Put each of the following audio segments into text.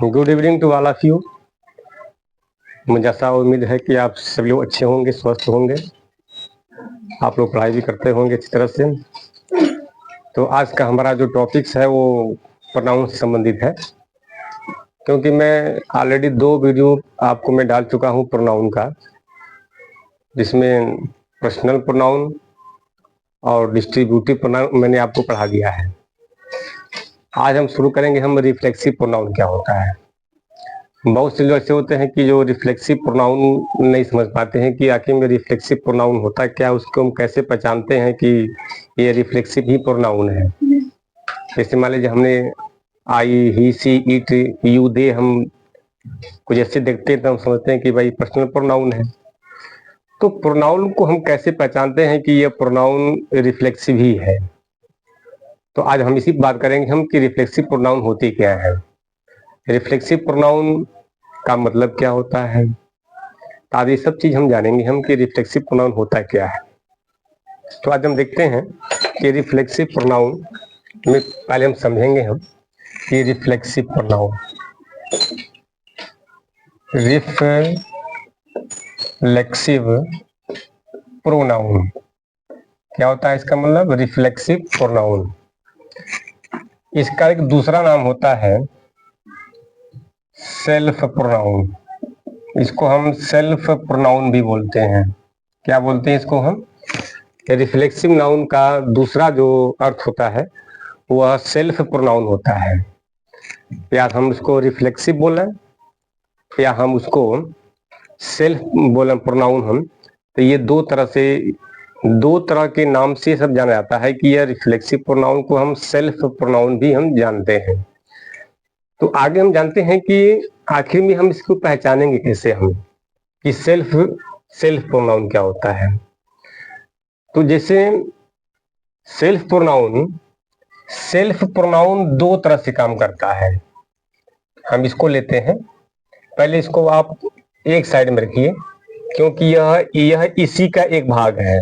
Good evening to all of you. मुझे ऐसा उम्मीद है कि आप सभी लोग अच्छे होंगे, स्वस्थ होंगे, आप लोग पढ़ाई भी करते होंगे अच्छी तरह से। तो आज का हमारा जो टॉपिक्स है वो प्रोनाउन से संबंधित है, क्योंकि मैं ऑलरेडी 2 वीडियो आपको मैं डाल चुका हूँ प्रोनाउन का, जिसमें पर्सनल प्रोनाउन और डिस्ट्रीब्यूटिव प्रोनाउन मैंने आपको पढ़ा दिया है। आज हम शुरू करेंगे, हम रिफ्लेक्सिव प्रोनाउन क्या होता है। बहुत से लोग ऐसे होते हैं कि जो रिफ्लेक्सिव प्रोनाउन नहीं समझ पाते हैं कि आखिर में रिफ्लेक्सिव प्रोनाउन होता क्या, उसको हम कैसे पहचानते हैं कि ये रिफ्लेक्सिव ही प्रोनाउन है। जैसे मान लीजिए हमने आई, ही, सी, इट, यू, दे, हम कुछ ऐसे देखते हैं तो हम समझते हैं कि भाई पर्सनल प्रोनाउन है। तो प्रोनाउन को हम कैसे पहचानते हैं कि ये प्रोनाउन रिफ्लेक्सिव ही है। तो आज हम इसी बात करेंगे हम कि रिफ्लेक्सिव प्रोनाउन होती क्या है, रिफ्लेक्सिव प्रोनाउन का मतलब क्या होता है। तो आज ये सब चीज हम जानेंगे हम कि रिफ्लेक्सिव प्रोनाउन होता क्या है। तो आज हम देखते हैं कि रिफ्लेक्सिव प्रोनाउन में पहले हम समझेंगे हम कि रिफ्लेक्सिव प्रोनाउन, रिफ्लेक्सिव प्रोनाउन क्या होता है, इसका मतलब रिफ्लेक्सिव प्रोनाउन। इसका एक दूसरा नाम होता है सेल्फ प्रोनाउन। इसको हम सेल्फ प्रोनाउन भी बोलते हैं। क्या बोलते हैं इसको हम? रिफ्लेक्सिव नाउन का दूसरा जो अर्थ होता है वह सेल्फ प्रोनाउन होता है। या हम उसको रिफ्लेक्सिव बोलें या हम उसको सेल्फ बोलें प्रोनाउन हम, तो ये दो तरह के नाम से सब जाना जाता है कि यह रिफ्लेक्सिव प्रोनाउन को हम सेल्फ प्रोनाउन भी हम जानते हैं। तो आगे हम जानते हैं कि आखिर में हम इसको पहचानेंगे कैसे हम कि सेल्फ प्रोनाउन क्या होता है। तो जैसे सेल्फ प्रोनाउन 2 तरह से काम करता है। हम इसको लेते हैं, पहले इसको आप एक साइड में रखिए, क्योंकि यह इसी का एक भाग है,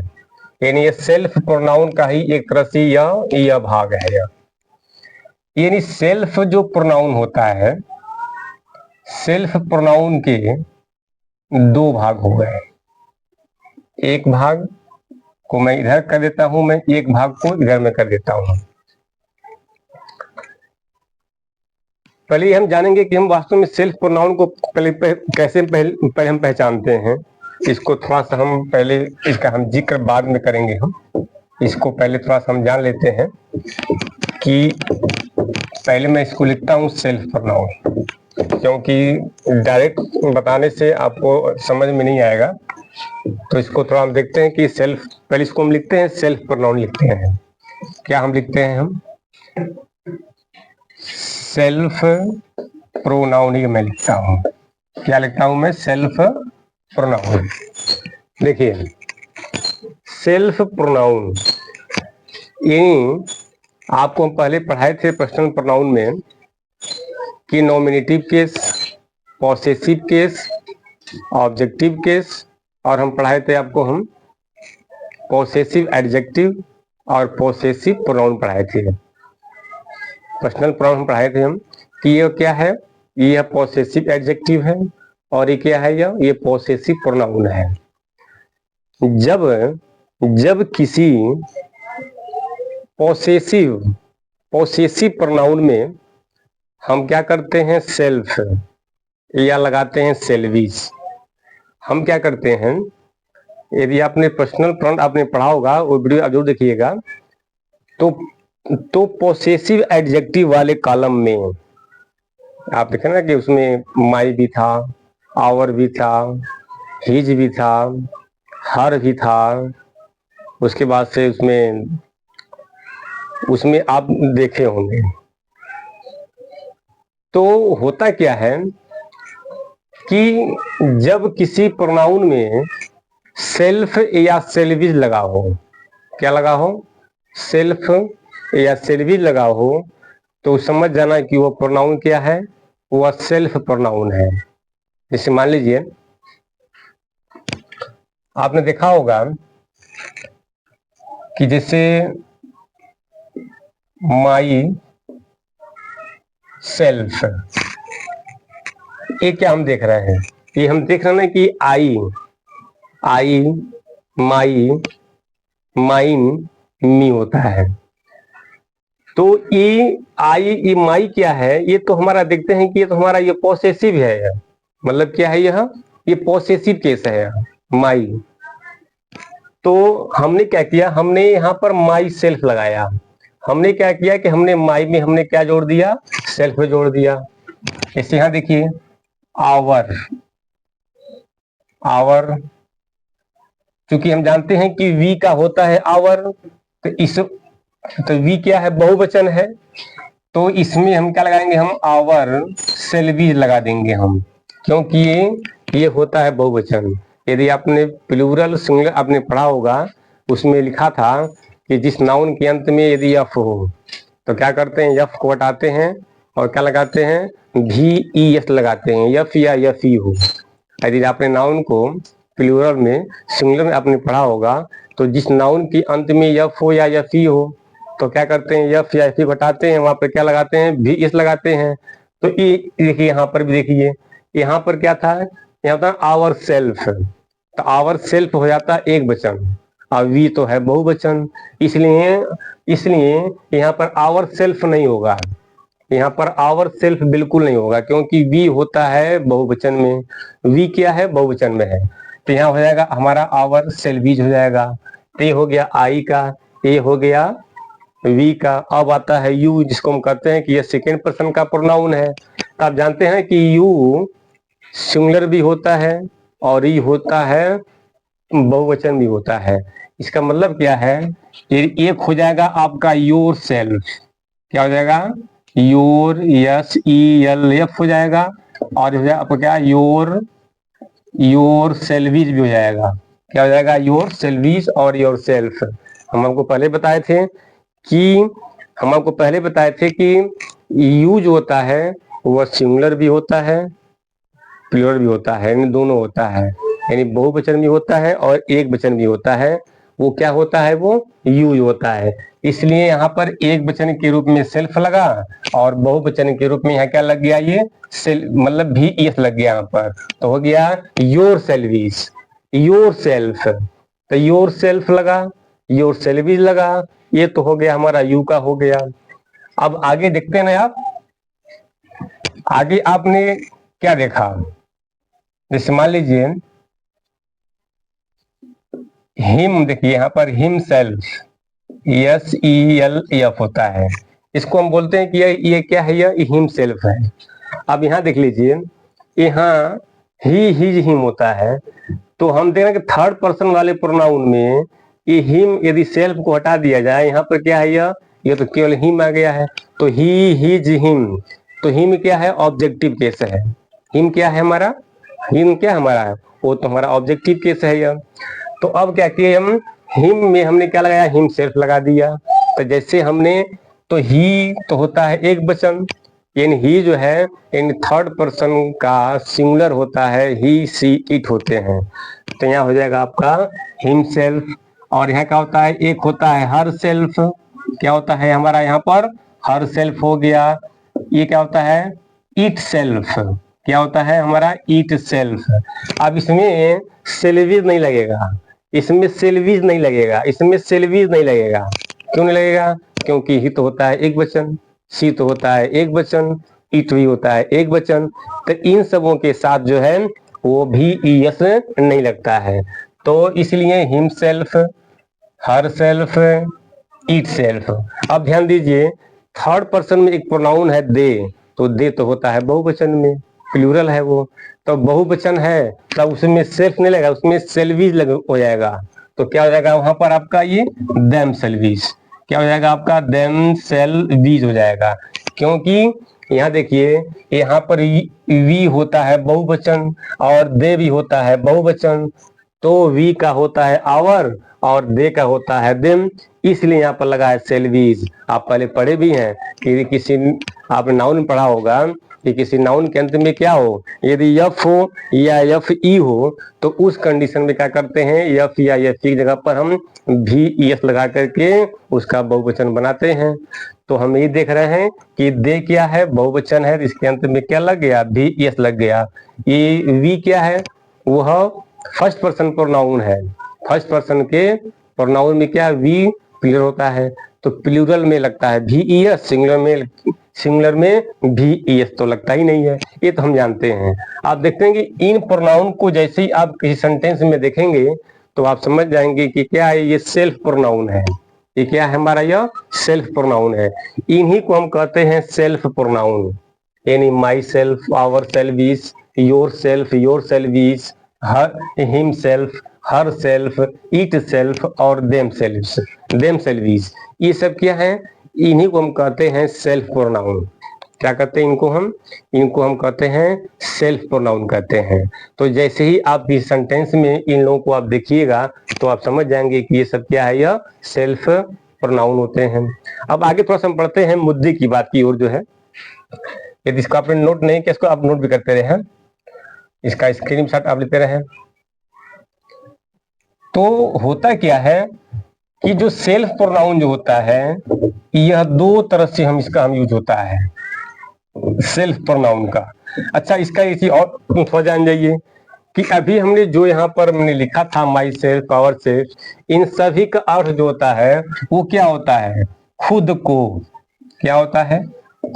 यानी ये सेल्फ प्रोनाउन का ही एक तरह से यह भाग है। यानी सेल्फ जो प्रोनाउन होता है, सेल्फ प्रोनाउन के 2 भाग हो गए। एक भाग को मैं इधर कर देता हूं, मैं एक भाग को इधर में कर देता हूं। पहले हम जानेंगे कि हम वास्तव में सेल्फ प्रोनाउन को पहले हम पहचानते हैं। इसको थोड़ा सा हम पहले इसका हम जिक्र बाद में करेंगे। हम इसको पहले थोड़ा सा हम जान लेते हैं कि पहले मैं इसको लिखता हूं सेल्फ प्रोनाउन, क्योंकि डायरेक्ट बताने से आपको समझ में नहीं आएगा। तो इसको थोड़ा हम देखते हैं कि पहले इसको हम लिखते हैं सेल्फ प्रोनाउन लिखते हैं। क्या हम लिखते हैं? हम सेल्फ प्रोनाउन ही मैं लिखता हूं। क्या लिखता हूं मैं? Self pronoun. देखिए सेल्फ प्रोनाउन, यानी आपको हम पहले पढ़ाए थे पर्सनल प्रोनाउन में कि nominative case, possessive case, objective case, और हम पढ़ाए थे आपको हम पॉसेसिव एडजेक्टिव और पॉसेसिव प्रोनाउन पढ़ाए थे। पर्सनल प्रोनाउन पढ़ाए थे हम कि ये क्या है, ये पॉसेसिव एडजेक्टिव है, और ये क्या है, ये पॉसेसिव प्रोनाउन है। जब किसी पॉसेसिव प्रोनाउन में हम क्या करते हैं, सेल्फ या लगाते हैं सेल्विस। हम क्या करते हैं, यदि आपने पर्सनल प्रोनाउन आपने पढ़ा होगा, वो वीडियो जरूर देखिएगा, तो पॉसेसिव एडजेक्टिव वाले कॉलम में आप देखें ना कि उसमें माई भी था, आवर भी था, हिज भी था, हर भी था। उसके बाद से उसमें आप देखे होंगे। तो होता क्या है कि जब किसी प्रोनाउन में सेल्फ या सेल्विज लगा हो, क्या लगा हो, सेल्फ या सेल्विज लगा हो, तो समझ जाना कि वो प्रोनाउन क्या है, वह सेल्फ प्रोनाउन है। जैसे मान लीजिए आपने देखा होगा कि जैसे माई सेल्फ, ये क्या हम देख रहे हैं, ये हम देख रहे हैं ना कि आई, माई, माइन, मी होता है। तो ये आई, ये माई क्या है, ये तो हमारा देखते हैं कि ये तो हमारा ये पॉसेसिव है, मतलब क्या है यह, ये पॉसेसिव केस है माई। तो हमने क्या किया, हमने यहाँ पर माई सेल्फ लगाया। हमने क्या किया कि हमने माई में हमने क्या जोड़ दिया, सेल्फ जोड़ दिया। जैसे यहाँ देखिए आवर, आवर, क्योंकि हम जानते हैं कि वी का होता है आवर, तो वी क्या है, बहुवचन है, तो इसमें हम क्या लगाएंगे, हम आवर सेल्वीज लगा देंगे हम, क्योंकि ये होता है बहुवचन। यदि आपने प्लूरल सिंगुलर आपने पढ़ा होगा, उसमें लिखा था कि जिस नाउन के अंत में यदि यफ हो तो क्या करते हैं, यफ को हटाते हैं और क्या लगाते हैं, भी ई एस लगाते हैं, यफ या यफ ई हो। यदि आपने नाउन को प्लूरल में सिंगुलर में आपने पढ़ा होगा, तो जिस नाउन के अंत में यफ हो या यफ ई हो तो क्या करते हैं, यफ या एफ हटाते हैं, वहां पर क्या लगाते हैं, भी इस लगाते हैं। तो ये देखिए यहाँ पर भी देखिए, यहाँ पर क्या था, यहाँ था आवर सेल्फ, तो आवर सेल्फ हो जाता एक वचन और वी तो है बहुवचन, इसलिए यहाँ पर आवर सेल्फ नहीं होगा, यहाँ पर आवर सेल्फ बिल्कुल नहीं होगा, क्योंकि वी होता है बहुवचन में, वी क्या है, बहुवचन में है। तो यहाँ हो जाएगा हमारा आवर सेल्वीज हो जाएगा। तो ये हो गया आई का, ये हो गया वी का। अब आता है यू, जिसको हम कहते हैं कि ये सेकेंड पर्सन का प्रोनाउन है। तो आप जानते हैं कि यू सिंगुलर भी होता है और ये होता है बहुवचन भी होता है। इसका मतलब क्या है, एक हो जाएगा आपका योर सेल्फ, क्या हो जाएगा, your, yes E L F हो जाएगा, और हो जाएगा आपका क्या, योर सेल्वीज भी हो जाएगा। क्या हो जाएगा, योर सेल्वीज और योर सेल्फ। हम आपको पहले बताए थे कि यू जो होता है वह सिंगुलर भी होता है, प्लूरल भी होता है, यानी दोनों होता है, यानी बहुवचन भी होता है और एक वचन भी होता है। वो क्या होता है, वो यूज होता है। इसलिए यहाँ पर एक वचन के रूप में सेल्फ लगा और बहुवचन के रूप में यहाँ क्या लग गया, ये मतलब भी एस लग गया यहाँ पर, तो हो गया योर सेल्वीज, योर सेल्फ। तो योर सेल्फ लगा, योर सेल्वीज लगा, ये तो हो गया हमारा यू का हो गया। अब आगे देखते हैं ना आप, आगे आपने क्या देखा, जैसे मान लीजिए हिम, देखिए यहाँ per him self, S E L F होता है, इसको हम बोलते हैं कि ये क्या है, ये हिम सेल्फ है। अब यहाँ देख लीजिए, यहाँ ही हिज हिम होता है, तो हम देख रहे हैं कि थर्ड पर्सन वाले प्रोनाउन में ये हिम यदि सेल्फ को हटा दिया जाए, यहाँ पर क्या है, ये तो केवल हिम आ गया है, तो ही हिज हिम। तो हिम क्या है, ऑब्जेक्टिव केस है, हिम क्या है हमारा, हिम क्या हमारा है, वो तो हमारा ऑब्जेक्टिव केस है यह। तो अब क्या किए हम, हिम में हमने क्या लगाया, हिम सेल्फ लगा दिया। तो जैसे हमने, तो ही तो होता है एक वचन, यानी ही जो है यानी थर्ड पर्सन का सिंगुलर होता है, ही सी इट होते हैं। तो यहाँ हो जाएगा आपका हिम सेल्फ, और यहाँ क्या होता है, एक होता है हर सेल्फ, क्या होता है हमारा यहाँ पर हर सेल्फ हो गया। ये क्या होता है, इट सेल्फ, क्या होता है हमारा इट सेल्फ। अब इसमें सेल्वीज नहीं लगेगा, इसमें सेल्वीज नहीं लगेगा, इसमें सेल्वीज नहीं लगेगा, क्यों नहीं लगेगा, क्योंकि ही तो होता है एक वचन, सी तो होता है एक वचन, इट भी होता है एक वचन, तो इन सबों के साथ जो है वो भी ईएस नहीं लगता है। तो इसलिए him self, herself, it self. अब ध्यान दीजिए, थर्ड पर्सन में एक प्रोनाउन है दे, तो दे तो होता है बहुवचन में, प्लूरल है वो, तो बहुवचन है तब उसमें सेल्फ नहीं लगेगा, उसमें सेल्वीज हो जाएगा। तो क्या हो जाएगा वहां पर आपका ये देम सेल्वीज, क्या हो जाएगा आपका देम सेल्वीज हो जाएगा, क्योंकि यहाँ देखिए यहाँ पर वी होता है बहुवचन और दे भी होता है बहुवचन, तो वी का होता है आवर और दे का होता है देम, इसलिए यहाँ पर लगा है सेल्वीज। आप पहले पढ़े भी हैं कि किसी आपने नाउन में पढ़ा होगा कि किसी नाउन के अंत में क्या हो, यदि यफ हो या यफ ई हो तो उस कंडीशन में क्या करते हैं, यफ या यफ की जगह पर हम भी एस लगा करके उसका बहुवचन बनाते हैं। तो हम ये देख रहे हैं कि दे क्या है, बहुवचन है, इसके अंत में क्या लग गया, भी एस लग गया। ये वी क्या है, वह फर्स्ट पर्सन प्रोनाउन है। फर्स्ट पर्सन के प्रोनाउन में क्या वी प्लूरल होता है, तो प्लूरल में लगता है भी ई एस, सिंगुलर में भी ई एस तो लगता ही नहीं है, ये तो हम जानते हैं। आप देखते हैं कि इन प्रोनाउन को जैसे ही आप किसी सेंटेंस में देखेंगे तो आप समझ जाएंगे कि क्या है, ये सेल्फ प्रोनाउन है। ये क्या है हमारा, यह सेल्फ प्रोनाउन है। इन्हीं को हम कहते हैं सेल्फ प्रोनाउन, यानी myself, ourselves, yourselves, himself, herself, itself और देम सेल्फ इज, ये सब क्या है, इन्हीं को हम कहते हैं सेल्फ प्रोनाउन। क्या कहते हैं इनको हम कहते हैं सेल्फ प्रोनाउन कहते हैं। तो जैसे ही आप इस सेंटेंस में इन लोगों को आप देखिएगा तो आप समझ जाएंगे कि ये सब क्या है, यह सेल्फ प्रोनाउन होते हैं। अब आगे थोड़ा सा हम पढ़ते हैं मुद्दे की बात की ओर जो है। यदि इसको आपने नोट नहीं किया, इसको आप नोट भी करते रहे, इसका स्क्रीनशॉट आप लेते रहे। तो होता क्या है कि जो सेल्फ प्रोनाउन जो होता है, यह दो तरह से इसका यूज होता है सेल्फ प्रोनाउन का। अच्छा, इसका एक चीज और थोड़ा जान जाइए कि अभी हमने जो यहाँ पर हमने लिखा था माई सेल्फ, आवर सेल्फ, इन सभी का अर्थ जो होता है वो क्या होता है, खुद को। क्या होता है,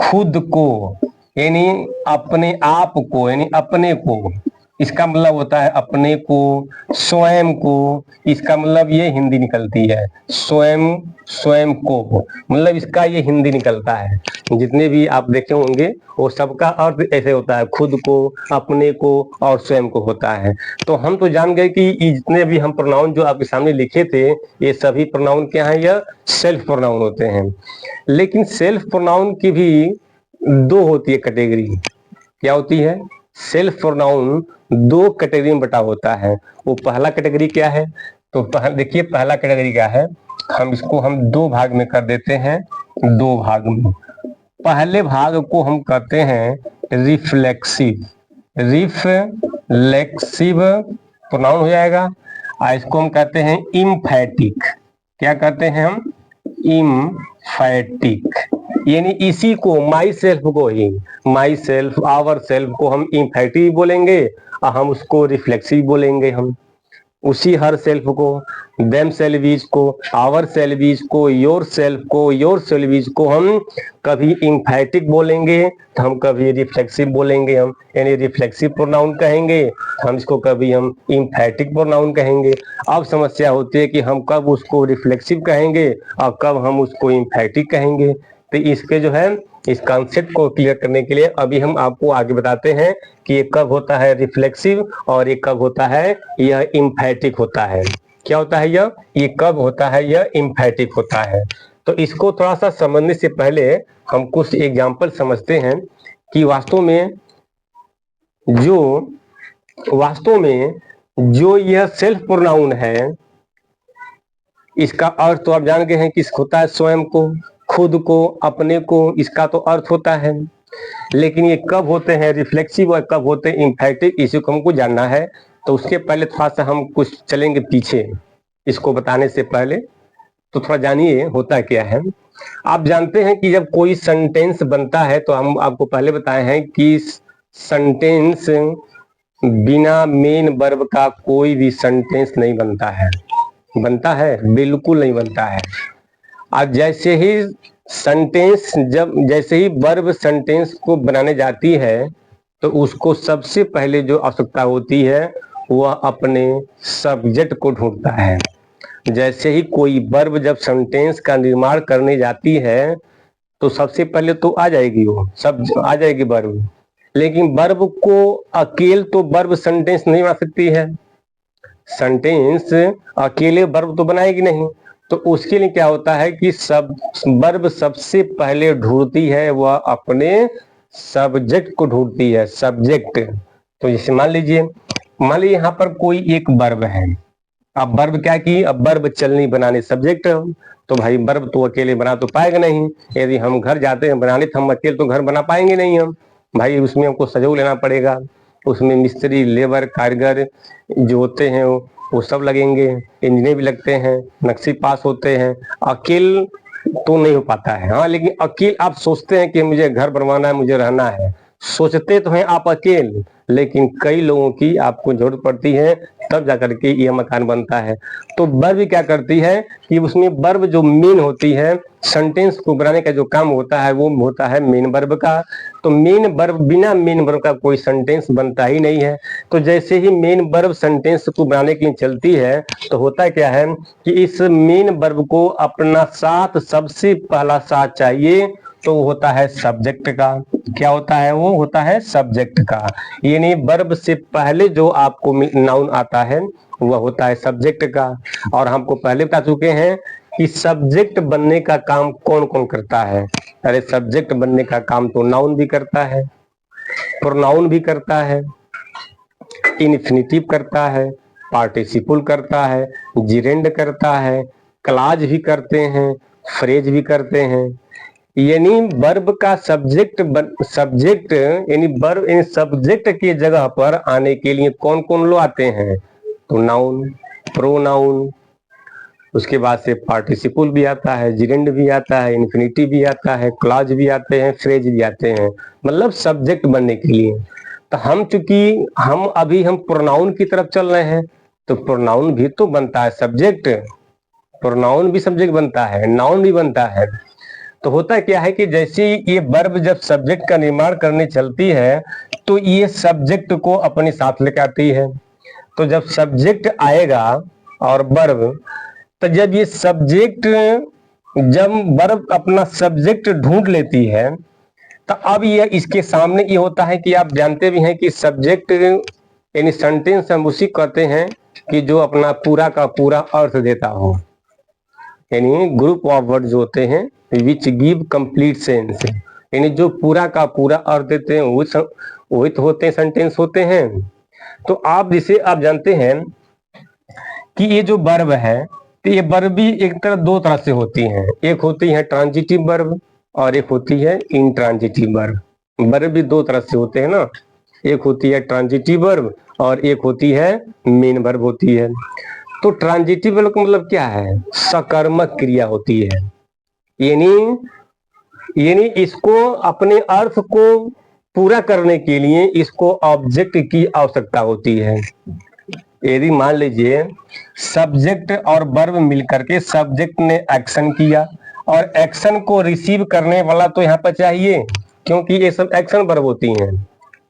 खुद को, यानी अपने आप को, यानी अपने को। इसका मतलब होता है अपने को, स्वयं को। इसका मतलब ये हिंदी निकलती है, स्वयं को, मतलब इसका ये हिंदी निकलता है। जितने भी आप देखे होंगे वो सबका अर्थ ऐसे होता है, खुद को, अपने को और स्वयं को होता है। तो हम तो जान गए कि ये जितने भी हम प्रोनाउन जो आपके सामने लिखे थे, ये सभी प्रोनाउन क्या है, यह सेल्फ प्रोनाउन होते हैं। लेकिन सेल्फ प्रोनाउन की भी दो होती है कैटेगरी। क्या होती है, सेल्फ प्रोनाउन दो कैटेगरी में बटा होता है। वो पहला कैटेगरी क्या है, तो देखिए पहला कैटेगरी क्या है, हम दो भाग में कर देते हैं, दो भाग में। पहले भाग को हम कहते हैं रिफ्लेक्सिव प्रोनाउन हो जाएगा। इसको हम कहते हैं इम्फैटिक। क्या कहते हैं हम, इम्फैटिक, यानी इसी को माई सेल्फ को ही, माई सेल्फ, आवर सेल्फ को हम इम्फैटिक बोलेंगे और हम उसको रिफ्लेक्सिव बोलेंगे। हम उसी हर सेल्फ को, देम सेल्वीज को, आवर सेल्वीज को, योर सेल्वीज को हम कभी इम्फैटिक बोलेंगे तो हम कभी रिफ्लेक्सिव बोलेंगे। हम यानी रिफ्लेक्सिव प्रोनाउन कहेंगे, हम इसको कभी हम इम्फैटिक प्रोनाउन कहेंगे। अब समस्या होती है कि हम कब उसको रिफ्लेक्सिव कहेंगे और कब हम उसको इम्फैटिक कहेंगे। तो इसके जो है इस कॉन्सेप्ट को क्लियर करने के लिए अभी हम आपको आगे बताते हैं कि ये कब होता है रिफ्लेक्सिव और ये कब होता है यह इम्फैटिक होता है। क्या होता है ये कब होता है, यह इम्फैटिक होता है। तो इसको थोड़ा सा समझने से पहले हम कुछ एग्जाम्पल समझते हैं कि वास्तव में जो यह सेल्फ प्रोनाउन है, इसका अर्थ तो आप जान गए हैं कि होता है स्वयं को, खुद को, अपने को, इसका तो अर्थ होता है। लेकिन ये कब होते हैं रिफ्लेक्सिव और कब होते हैं इम्फैटिक, इसी को हमको जानना है। तो उसके पहले थोड़ा सा हम कुछ चलेंगे पीछे, इसको बताने से पहले तो थोड़ा जानिए होता क्या है। आप जानते हैं कि जब कोई सेंटेंस बनता है तो हम आपको पहले बताए हैं कि सेंटेंस बिना मेन वर्ब का कोई भी सेंटेंस नहीं बनता है। बनता है? बिल्कुल नहीं बनता है। आज जैसे ही वर्ब सेंटेंस को बनाने जाती है तो उसको सबसे पहले जो आवश्यकता होती है वह अपने सब्जेक्ट को ढूंढता है। जैसे ही कोई वर्ब जब सेंटेंस का निर्माण करने जाती है तो सबसे पहले तो आ जाएगी वर्ब। लेकिन वर्ब को अकेले तो वर्ब सेंटेंस नहीं बना सकती है, सेंटेंस अकेले वर्ब तो बनाएगी नहीं। तो उसके लिए क्या होता है कि वर्ब सबसे पहले ढूंढती है वह अपने सब्जेक्ट को ढूंढती है, सब्जेक्ट। तो जैसे मान लीजिए यहाँ पर कोई एक वर्ब है। अब वर्ब क्या की, अब वर्ब चलनी बनाने सब्जेक्ट। तो भाई वर्ब तो अकेले बना तो पाएगा नहीं। यदि हम घर जाते हैं बनाने तो हम अकेले तो घर बना पाएंगे नहीं हम। भाई उसमें हमको सहयोग लेना पड़ेगा, उसमें मिस्त्री, लेबर, कारीगर जो होते हैं वो सब लगेंगे, इंजीनियर भी लगते हैं, नक्शे पास होते हैं। अकेले तो नहीं हो पाता है। हाँ, लेकिन अकेले आप सोचते हैं कि मुझे घर बनवाना है, मुझे रहना है, सोचते तो हैं आप अकेले, लेकिन कई लोगों की आपको जरूरत पड़ती है, तब जाकर के ये मकान बनता है। तो वर्ब क्या करती है कि उसमें वर्ब जो मेन होती है, सेंटेंस को बनाने का जो काम होता है वो होता है मेन वर्ब का। तो मेन वर्ब, बिना मेन वर्ब का कोई सेंटेंस बनता ही नहीं है। तो जैसे ही मेन वर्ब सेंटेंस को बनाने के लिए चलती है, तो होता क्या है कि इस मेन वर्ब को अपना साथ सबसे पहला साथ चाहिए, तो वो होता है सब्जेक्ट का। क्या होता है? वो होता है सब्जेक्ट का। यानी वर्ब से पहले जो आपको नाउन आता है वह होता है सब्जेक्ट का। और हमको पहले बता चुके हैं कि सब्जेक्ट बनने का काम कौन कौन करता है। अरे सब्जेक्ट बनने का काम तो नाउन भी करता है, प्रोनाउन भी करता है, इन्फिनिटिव करता है, पार्टिसिपल करता है, जिरेंड करता है, क्लाज भी करते हैं, फ्रेज भी करते हैं। यानी वर्ब का सब्जेक्ट यानी वर्ब यानी सब्जेक्ट की जगह पर आने के लिए कौन कौन लोग आते हैं? तो नाउन, प्रोनाउन, उसके बाद से पार्टिसिपल भी आता है, जिरेंड भी आता है, इन्फिनिटी भी आता है, क्लॉज भी आते हैं, फ्रेज भी आते हैं, मतलब सब्जेक्ट बनने के लिए। तो हम चूंकि हम प्रोनाउन की तरफ चल रहे हैं, तो प्रोनाउन भी तो बनता है सब्जेक्ट, प्रोनाउन भी सब्जेक्ट बनता है, नाउन भी बनता है। तो होता क्या है कि जैसे ये वर्ब जब सब्जेक्ट का निर्माण करने चलती है, तो ये सब्जेक्ट को अपने साथ लेकर आती है। तो जब सब्जेक्ट आएगा और वर्ब, तो जब ये सब्जेक्ट, जब वर्ब अपना सब्जेक्ट ढूंढ लेती है, तो अब ये इसके सामने ये होता है कि आप जानते भी हैं कि सब्जेक्ट यानी सेंटेंस हम उसी कहते हैं कि जो अपना पूरा का पूरा अर्थ देता हो। यानी ग्रुप ऑफ वर्ड जो होते हैं विच गिव कंप्लीट सेंस, यानी जो पूरा का पूरा अर्थ देते हैं वही तो होते हैं, सेंटेंस होते हैं। तो आप जिसे आप जानते हैं कि ये जो वर्ब है, तो ये वर्ब भी एक तरह दो तरह से होती हैं। एक होती है ट्रांजिटिव वर्ब और एक होती है इंट्रांजिटिव वर्ब। वर्ब भी दो तरह से होते हैं ना, एक होती है ट्रांजिटिव वर्ब और एक होती है मेन वर्ब होती है। तो ट्रांजिटिव वर्ब का मतलब क्या है? सकर्मक क्रिया होती है, यानी इसको अपने अर्थ को पूरा करने के लिए इसको ऑब्जेक्ट की आवश्यकता होती है। यदि मान लीजिए सब्जेक्ट और वर्ब मिलकर के सब्जेक्ट ने एक्शन किया और एक्शन को रिसीव करने वाला तो यहाँ पर चाहिए, क्योंकि ये सब एक्शन वर्ब होती हैं।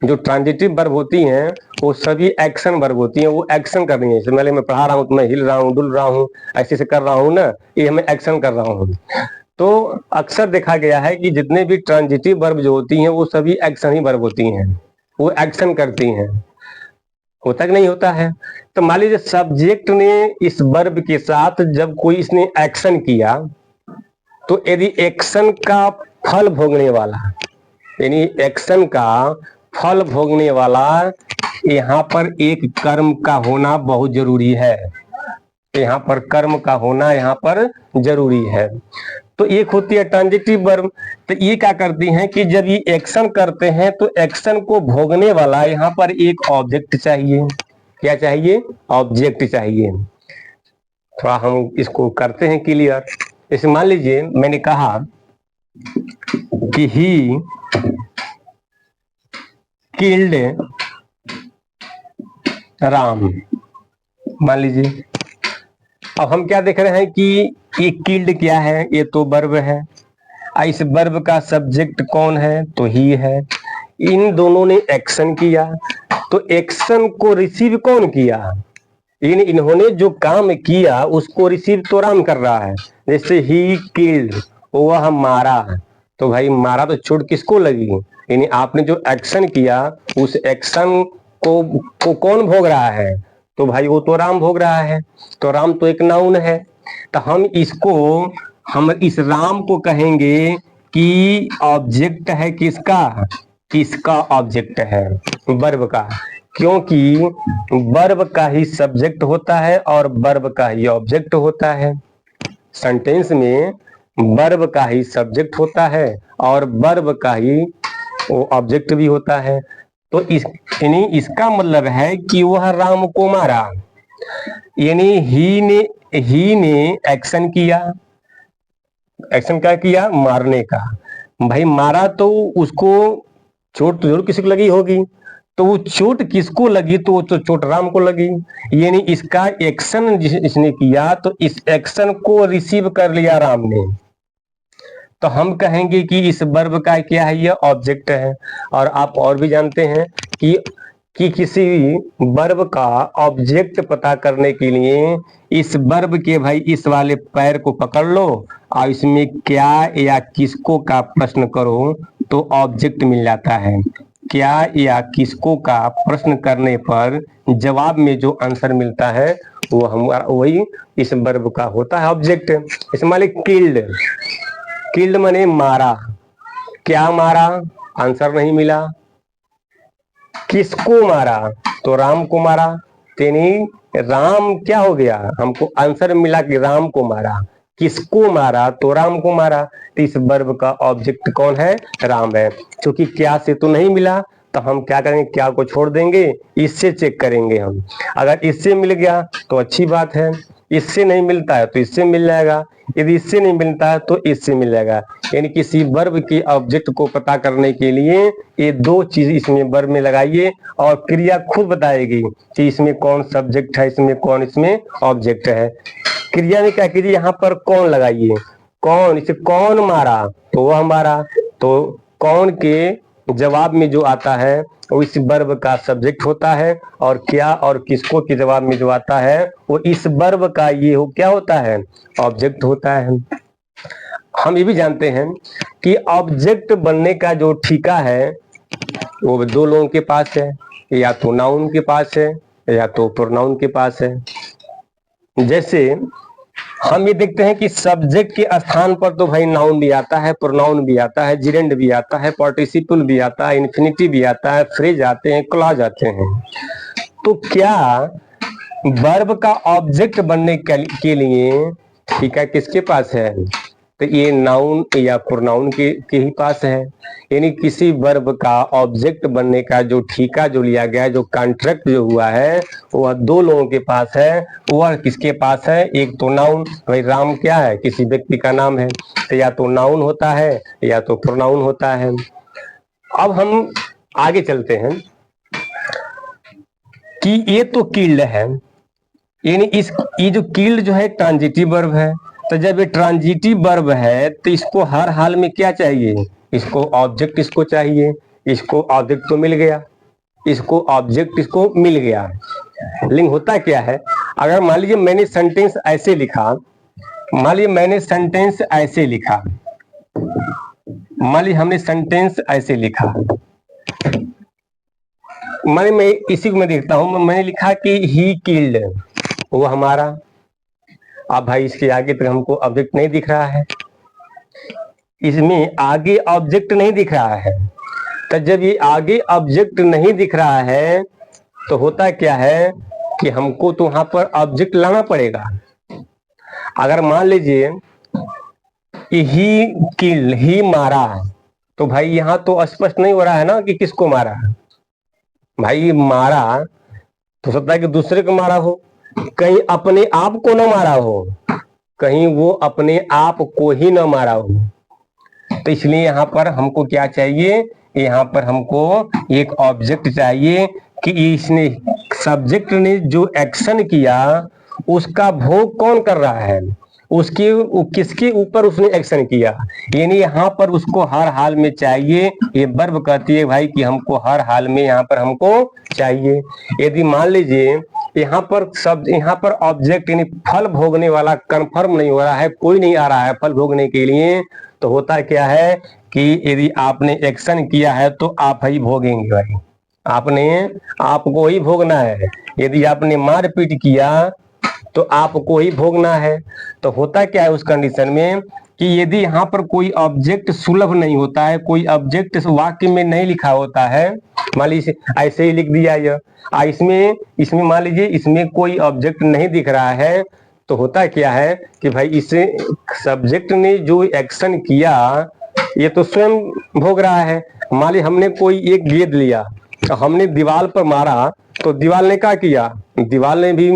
जो ट्रांजिटिव वर्ब होती हैं वो सभी एक्शन वर्ब होती हैं, वो एक्शन कर रही है। जैसे मैं पढ़ा रहा हूँ तो मैं हिल रहा हूँ, डुल रहा हूँ, ऐसे से कर रहा हूँ ना, ये मैं एक्शन कर रहा हूँ। तो अक्सर देखा गया है कि जितने भी ट्रांजिटिव वर्ब जो होती हैं वो सभी एक्शन ही वर्ब होती हैं, वो एक्शन करती हैं। होता कि नहीं होता है? तो मान लीजिए सब्जेक्ट ने इस वर्ब के साथ जब कोई इसने एक्शन किया, तो यदि एक्शन का फल भोगने वाला, यानी एक्शन का फल भोगने वाला, यहाँ पर एक कर्म का होना बहुत जरूरी है। यहाँ पर कर्म का होना यहाँ पर जरूरी है। तो एक होती है ट्रांजिटिव वर्ब, तो ये क्या करती हैं कि जब ये एक्शन करते हैं तो एक्शन को भोगने वाला यहाँ पर एक ऑब्जेक्ट चाहिए। क्या चाहिए? ऑब्जेक्ट चाहिए। थोड़ा हम इसको करते हैं क्लियर। जैसे मान लीजिए मैंने कहा कि ही किल्ड राम, मान लीजिए। अब हम क्या देख रहे हैं कि ये किल्ड क्या है? ये तो वर्ब है। इस वर्ब का सब्जेक्ट कौन है? तो ही है। इन दोनों ने एक्शन किया, तो एक्शन को रिसीव कौन किया? इन्होंने जो काम किया उसको रिसीव तो राम कर रहा है। जैसे ही किल्ड, वह मारा, तो भाई मारा तो चोट किसको लगी? यानी आपने जो एक्शन किया उस एक्शन को कौन भोग रहा है? तो भाई वो तो राम भोग रहा है। तो राम तो एक नाउन है, तो हम इस राम को कहेंगे कि ऑब्जेक्ट है किसका? किसका ऑब्जेक्ट है? वर्ब का, क्योंकि वर्ब का ही सब्जेक्ट होता है और वर्ब का ही ऑब्जेक्ट होता है। सेंटेंस में वर्ब का ही सब्जेक्ट होता है और वर्ब का ही वो ऑब्जेक्ट भी होता है। तो यानी इसका मतलब है कि वह राम को मारा, यानी ही ने एक्शन किया। एक्शन क्या किया? मारने का। भाई मारा तो उसको चोट तो जरूर किसी को लगी होगी, तो वो चोट किसको लगी? तो वो तो चोट राम को लगी। यानी इसका एक्शन इसने किया, तो इस एक्शन को रिसीव कर लिया राम ने। तो हम कहेंगे कि इस वर्ब का क्या है? ये ऑब्जेक्ट है। और आप और भी जानते हैं कि किसी वर्ब का ऑब्जेक्ट पता करने के लिए इस वर्ब के भाई इस वाले पैर को पकड़ लो और इसमें क्या या किसको का प्रश्न करो तो ऑब्जेक्ट मिल जाता है। क्या या किसको का प्रश्न करने पर जवाब में जो आंसर मिलता है वो हमारा वही इस वर्ब का होता है ऑब्जेक्ट। इसमें मान किल्ड, किल्ड माने मारा। क्या मारा? आंसर नहीं मिला। किसको मारा? तो राम को मारा। यानी राम क्या हो गया? हमको आंसर मिला कि राम को मारा। किसको मारा? तो राम को मारा। तो इस वर्ब का ऑब्जेक्ट कौन है? राम है। क्योंकि क्या से तो नहीं मिला तो हम क्या करेंगे? क्या को छोड़ देंगे, इससे चेक करेंगे हम। अगर इससे मिल गया तो अच्छी बात है, इससे नहीं मिलता है तो इससे मिल जाएगा, यदि इससे नहीं मिलता है तो इससे मिल जाएगा। यानी किसी वर्ब के ऑब्जेक्ट को पता करने के लिए ये दो चीज इसमें वर्ब में लगाइए और क्रिया खुद बताएगी कि इसमें कौन सब्जेक्ट है, इसमें कौन इसमें ऑब्जेक्ट है। क्रिया में क्या कीजिए? यहाँ पर कौन लगाइए। कौन, इसे कौन मारा तो वह मारा। तो कौन के जवाब में जो आता है वो इस वर्ब का सब्जेक्ट होता है, और क्या और किसको के जवाब में जो आता है वो इस वर्ब का ये क्या होता है? ऑब्जेक्ट होता है। हम ये भी जानते हैं कि ऑब्जेक्ट बनने का जो ठीका है वो दो लोगों के पास है, या तो नाउन के पास है या तो प्रोनाउन के पास है। जैसे हम ये देखते हैं कि सब्जेक्ट के स्थान पर तो भाई नाउन भी आता है, प्रोनाउन भी आता है, जिरेंड भी आता है, पार्टिसिपल भी आता है, इन्फिनिटिव भी आता है, फ्रेज आते हैं, क्लॉज आते हैं। तो क्या वर्ब का ऑब्जेक्ट बनने के लिए ठीक है किसके पास है? तो ये नाउन या प्रोनाउन के ही पास है। यानी किसी वर्ब का ऑब्जेक्ट बनने का जो ठीका जो लिया गया है, जो कॉन्ट्रैक्ट जो हुआ है वह दो लोगों के पास है। वह किसके पास है? एक तो नाउन, भाई राम क्या है? किसी व्यक्ति का नाम है, तो या तो नाउन होता है या तो प्रोनाउन होता है। अब हम आगे चलते हैं कि ये तो किल्ड है, यानी ये जो किल्ड जो है ट्रांजिटिव वर्ब है। तो जब ये ट्रांजिटिव वर्ब है तो इसको हर हाल में क्या चाहिए? इसको ऑब्जेक्ट इसको चाहिए। इसको ऑब्जेक्ट तो मिल गया, इसको ऑब्जेक्ट इसको मिल गया। लेकिन होता क्या है, अगर मान लीजिए मैंने सेंटेंस ऐसे लिखा, मान लीजिए मैंने सेंटेंस ऐसे लिखा, मान लीजिए हमने सेंटेंस ऐसे लिखा, मैं इसी को मैं देखता हूं, मैंने लिखा कि ही किल्ड, वो हमारा। अब भाई इसके आगे तक हमको ऑब्जेक्ट नहीं दिख रहा है, इसमें आगे ऑब्जेक्ट नहीं दिख रहा है। तो जब ये आगे ऑब्जेक्ट नहीं दिख रहा है तो होता क्या है कि हमको तो वहां पर ऑब्जेक्ट लाना पड़ेगा। अगर मान लीजिए ही किल, ही मारा, तो भाई यहां तो स्पष्ट नहीं हो रहा है ना कि किसको मारा। भाई मारा तो सकता है कि दूसरे को मारा हो, कहीं अपने आप को न मारा हो, कहीं वो अपने आप को ही न मारा हो। तो इसलिए यहाँ पर हमको क्या चाहिए? यहाँ पर हमको एक ऑब्जेक्ट चाहिए कि इसने सब्जेक्ट ने जो एक्शन किया उसका भोग कौन कर रहा है, उसके किसके ऊपर उसने एक्शन किया। यानी यहाँ पर उसको हर हाल में चाहिए। ये वर्ब कहती है भाई कि हमको हर हाल में यहाँ पर हमको चाहिए। यदि मान लीजिए यहाँ पर ऑब्जेक्ट यानी फल भोगने वाला कंफर्म नहीं हो रहा है, कोई नहीं आ रहा है फल भोगने के लिए, तो होता क्या है कि यदि आपने एक्शन किया है तो आप ही भोगेंगे भाई, आपने आपको ही भोगना है। यदि आपने मारपीट किया तो आपको ही भोगना है। तो होता क्या है उस कंडीशन में कि यदि यहाँ पर कोई ऑब्जेक्ट सुलभ नहीं होता है, कोई ऑब्जेक्ट वाक्य में नहीं लिखा होता है, मान लीजिए ऐसे ही लिख दिया यह, इसमें मान लीजिए इसमें कोई ऑब्जेक्ट नहीं दिख रहा है, तो होता क्या है कि भाई इसे सब्जेक्ट ने जो एक्शन किया ये तो स्वयं भोग रहा है। मान ली हमने कोई एक गेंद लिया, तो हमने दीवार पर मारा, तो दीवार ने क्या किया, दीवार ने भी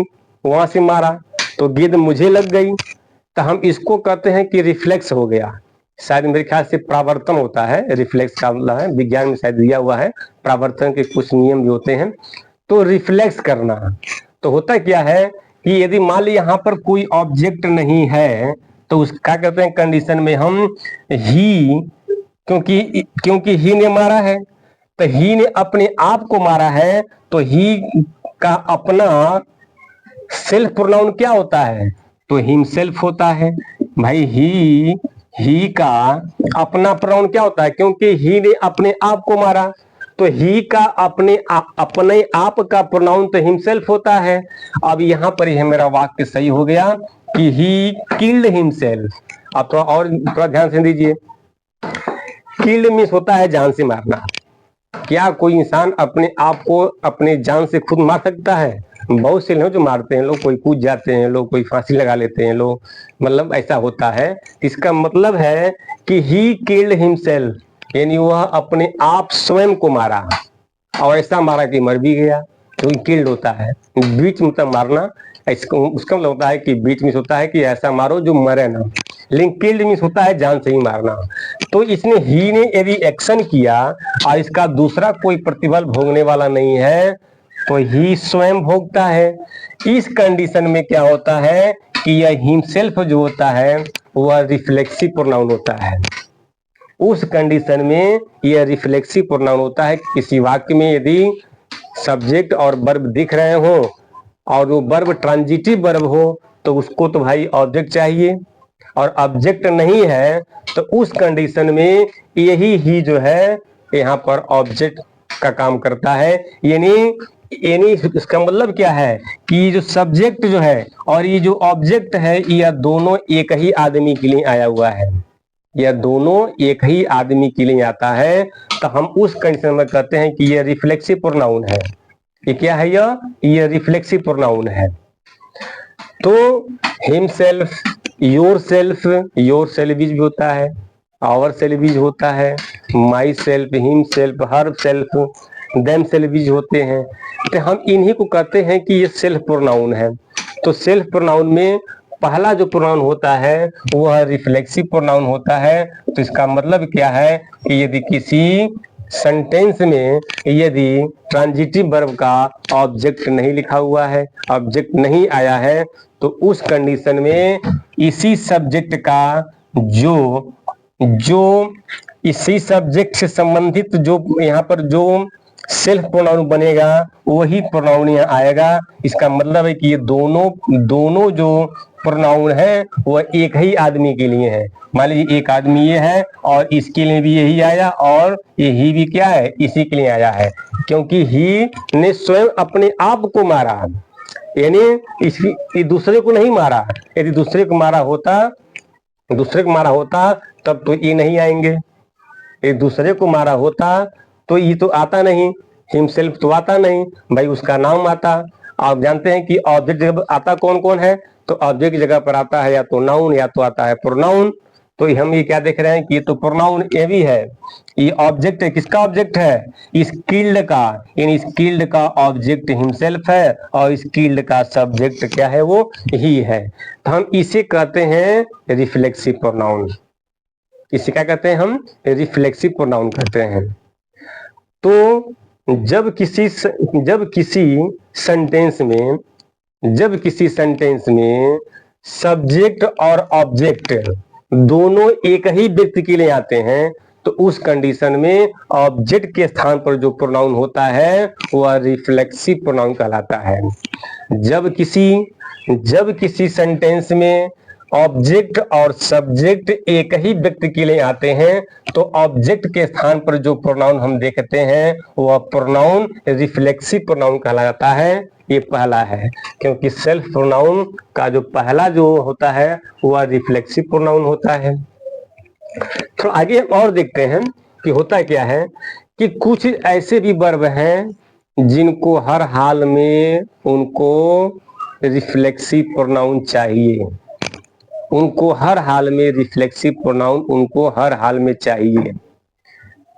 वहां से मारा, तो गेंद मुझे लग गई, तो हम इसको कहते हैं कि रिफ्लेक्स हो गया। शायद मेरे ख्याल से परावर्तन होता है, रिफ्लेक्स का मतलब है, विज्ञान में शायद दिया हुआ है, परावर्तन के कुछ नियम भी होते हैं। तो रिफ्लेक्स करना, तो होता क्या है कि यदि मान ली यहाँ पर कोई ऑब्जेक्ट नहीं है, तो उसका कहते हैं कंडीशन में हम ही, क्योंकि ही ने मारा है, तो ही ने अपने आप को मारा है, तो ही का अपना सेल्फ प्रोनाउन क्या होता है, तो हिमसेल्फ होता है। भाई ही का अपना प्रोनाउन क्या होता है, क्योंकि ही ने अपने आप को मारा, तो ही का अपने आप का प्रोनाउन तो हिमसेल्फ होता है। अब यहाँ पर यह मेरा वाक्य सही हो गया कि ही किल्ड हिमसेल्फ। अब थोड़ा ध्यान से दीजिए, किल्ड मीन्स होता है जान से मारना। क्या कोई इंसान अपने आप को अपने जान से खुद मार सकता है? बहुत से लोग जो मारते हैं, लोग कोई कूद जाते हैं, लोग कोई फांसी लगा लेते हैं, लोग मतलब ऐसा होता है। इसका मतलब है कि ही किल्ड हिमसेल्फ, यानी वह अपने आप स्वयं को मारा, और ऐसा मारा कि मर भी गया, तो किल्ड होता है। बीच मतलब मारना, उसका मतलब होता है कि बीच में होता है कि ऐसा मारो जो मरे ना, लेकिन किल्ड मीन्स होता है जान से ही मारना। तो इसने ही ने यदि एक्शन किया और इसका दूसरा कोई प्रतिबल भोगने वाला नहीं है, तो ही स्वयं भोगता है। इस कंडीशन में क्या होता है कि यह हिमसेल्फ जो होता है वह रिफ्लेक्सिव प्रोनाउन होता है। उस कंडीशन में यह रिफ्लेक्सिव प्रोनाउन होता है। किसी वाक्य में यदि सब्जेक्ट और वर्ब दिख रहे हो और वो वर्ब ट्रांजिटिव वर्ब हो, तो उसको तो भाई ऑब्जेक्ट चाहिए, और ऑब्जेक्ट नहीं है तो उस कंडीशन में यही ही जो है यहाँ पर ऑब्जेक्ट का काम करता है। यानी इसका मतलब क्या है कि जो सब्जेक्ट जो है और ये जो ऑब्जेक्ट है, यह दोनों एक ही आदमी के लिए आया हुआ है, यह दोनों एक ही आदमी के लिए आता है। तो हम उस कंडीशन में कहते हैं कि यह रिफ्लेक्सिव प्रोनाउन है। ये क्या है, यह रिफ्लेक्सिव प्रोनाउन है। तो हिमसेल्फ, योर सेल्फ भी होता है, आवर सेल्फ भी होता है, my self, him self, her self, them self भी होते हैं। तो हम इन्हीं को कहते हैं कि ये सेल्फ प्रोनाउन है। तो सेल्फ प्रोनाउन में पहला जो प्रोनाउन होता है वह रिफ्लेक्सिव प्रोनाउन होता है। तो इसका मतलब क्या है कि यदि किसी सेंटेंस में यदि ट्रांजिटिव वर्ब का ऑब्जेक्ट नहीं लिखा हुआ है, ऑब्जेक्ट नहीं आया है, तो उस कंडीशन में इसी सब्जेक्ट का जो इसी सब्जेक्ट से संबंधित जो यहाँ पर जो सेल्फ प्रोनाउन बनेगा वही प्रोनाउन यहाँ आएगा। इसका मतलब है कि ये दोनों जो प्रोनाउन है वह एक ही आदमी के लिए है। मान लीजिए एक आदमी ये है और इसके लिए भी यही आया, और ये ही भी क्या है, इसी के लिए आया है, क्योंकि ही ने स्वयं अपने आप को मारा, यानी दूसरे को नहीं मारा। यदि दूसरे को मारा होता तब तो ये नहीं आएंगे, एक दूसरे को मारा होता तो ये तो आता नहीं, हिमसेल्फ तो आता नहीं भाई, उसका नाम आता। आप जानते हैं कि ऑब्जेक्ट जब आता कौन कौन है, तो ऑब्जेक्ट की जगह पर आता है या तो नाउन या तो आता है प्रोनाउन। तो हम ये क्या देख रहे हैं कि ये तो प्रोनाउन ये भी है, ये ऑब्जेक्ट है। किसका ऑब्जेक्ट है, स्किल्ड का, यानी स्किल्ड का ऑब्जेक्ट हिमसेल्फ है और स्किल्ड का सब्जेक्ट क्या है, वो ही है। तो हम इसे कहते हैं रिफ्लेक्सिव प्रोनाउन। इसे क्या कहते हैं, हम रिफ्लेक्सिव प्रोनाउन कहते हैं। तो जब किसी सेंटेंस में सब्जेक्ट और ऑब्जेक्ट दोनों एक ही व्यक्ति के लिए आते हैं, तो उस कंडीशन में ऑब्जेक्ट के स्थान पर जो प्रोनाउन होता है वह रिफ्लेक्सिव प्रोनाउन कहलाता है। जब किसी सेंटेंस में ऑब्जेक्ट और सब्जेक्ट एक ही व्यक्ति के लिए आते हैं, तो ऑब्जेक्ट के स्थान पर जो प्रोनाउन हम देखते हैं वह प्रोनाउन रिफ्लेक्सिव प्रोनाउन कहलाता है। ये पहला है, क्योंकि सेल्फ प्रोनाउन का जो पहला जो होता है वह रिफ्लेक्सिव प्रोनाउन होता है। तो आगे हम और देखते हैं कि होता क्या है कि कुछ ऐसे भी वर्ब हैं जिनको हर हाल में उनको रिफ्लेक्सिव प्रोनाउन चाहिए। उनको हर हाल में रिफ्लेक्सिव प्रोनाउन उनको हर हाल में चाहिए।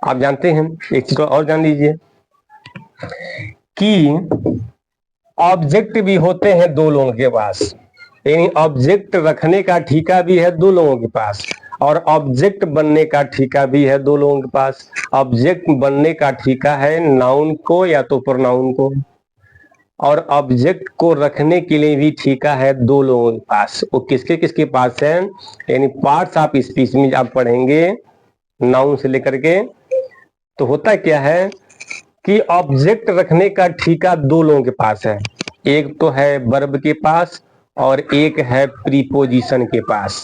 आप जानते हैं, एक चीज और जान लीजिए कि ऑब्जेक्ट भी होते हैं दो लोगों के पास, यानी ऑब्जेक्ट रखने का ठेका भी है दो लोगों के पास, और ऑब्जेक्ट बनने का ठेका भी है दो लोगों के पास। ऑब्जेक्ट बनने का ठेका है नाउन को या तो प्रोनाउन को, और ऑब्जेक्ट को रखने के लिए भी ठेका है दो लोगों के पास। वो किसके किसके पास है? यानी पार्ट्स ऑफ स्पीच में आप पढ़ेंगे नाउन से लेकर के, तो होता क्या है कि ऑब्जेक्ट रखने का ठेका दो लोगों के पास है। एक तो है वर्ब के पास और एक है प्रीपोजिशन के पास।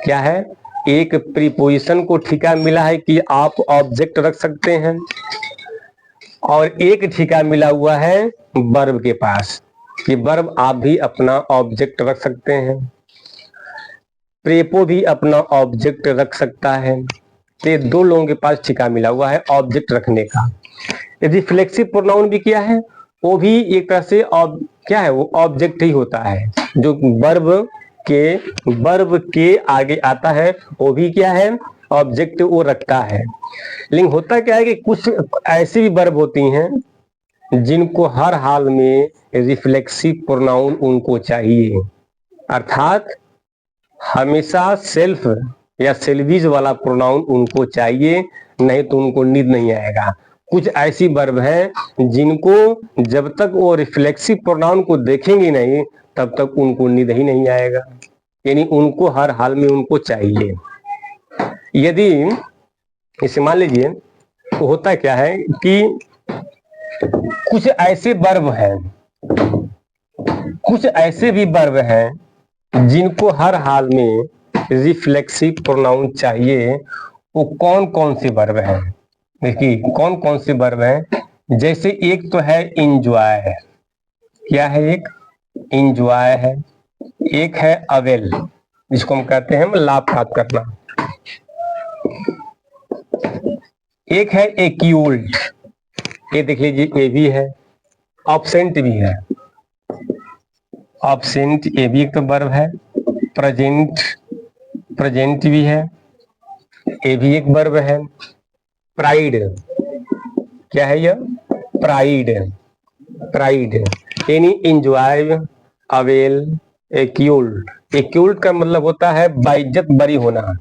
क्या है? एक प्रीपोजिशन को ठेका मिला है कि आप ऑब्जेक्ट रख सकते हैं, और एक ठेका मिला हुआ है वर्ब के पास कि वर्ब आप भी अपना ऑब्जेक्ट रख सकते हैं, प्रेपो भी अपना ऑब्जेक्ट रख सकता है। तो दो लोगों के पास ठेका मिला हुआ है ऑब्जेक्ट रखने का। रिफ्लेक्सिव प्रोनाउन भी क्या है? वो भी एक तरह से क्या है, वो ऑब्जेक्ट ही होता है जो वर्ब के आगे आता है, वो भी क्या है, ऑब्जेक्ट वो रखता है। लेकिन होता क्या है कि कुछ ऐसी भी वर्ब होती हैं जिनको हर हाल में रिफ्लेक्सिव प्रोनाउन उनको चाहिए, अर्थात हमेशा सेल्फ या सेल्विज वाला प्रोनाउन उनको चाहिए, नहीं तो उनको नींद नहीं आएगा। कुछ ऐसी वर्ब हैं जिनको जब तक वो रिफ्लेक्सिव प्रोनाउन को देखेंगे नहीं तब तक उनको नींद ही नहीं आएगा, यानी उनको हर हाल में उनको चाहिए। यदि इसे मान लीजिए तो होता क्या है कि कुछ ऐसे वर्ब हैं, कुछ ऐसे भी वर्ब हैं जिनको हर हाल में रिफ्लेक्सिव प्रोनाउन चाहिए। वो कौन कौन से वर्ब हैं? देखिए कौन कौन से वर्ब हैं। जैसे एक तो है इंजॉय, क्या है? एक इंजॉय है। एक है अवेल, जिसको हम कहते हैं लाभ प्राप्त करना। एक है एक्यूल्ड, ये देख लीजिए, ये भी है। ऑब्सेंट भी है, ऑब्सेंट ये भी एक तो वर्ब है। प्रेजेंट, प्रेजेंट भी है, ये भी एक वर्ब है। प्राइड, क्या है यह? प्राइड, प्राइड यानी इंजॉय, अवेल, एक्यूल्ड। एक्यूल्ड का मतलब होता है बाइज्जत बरी होना।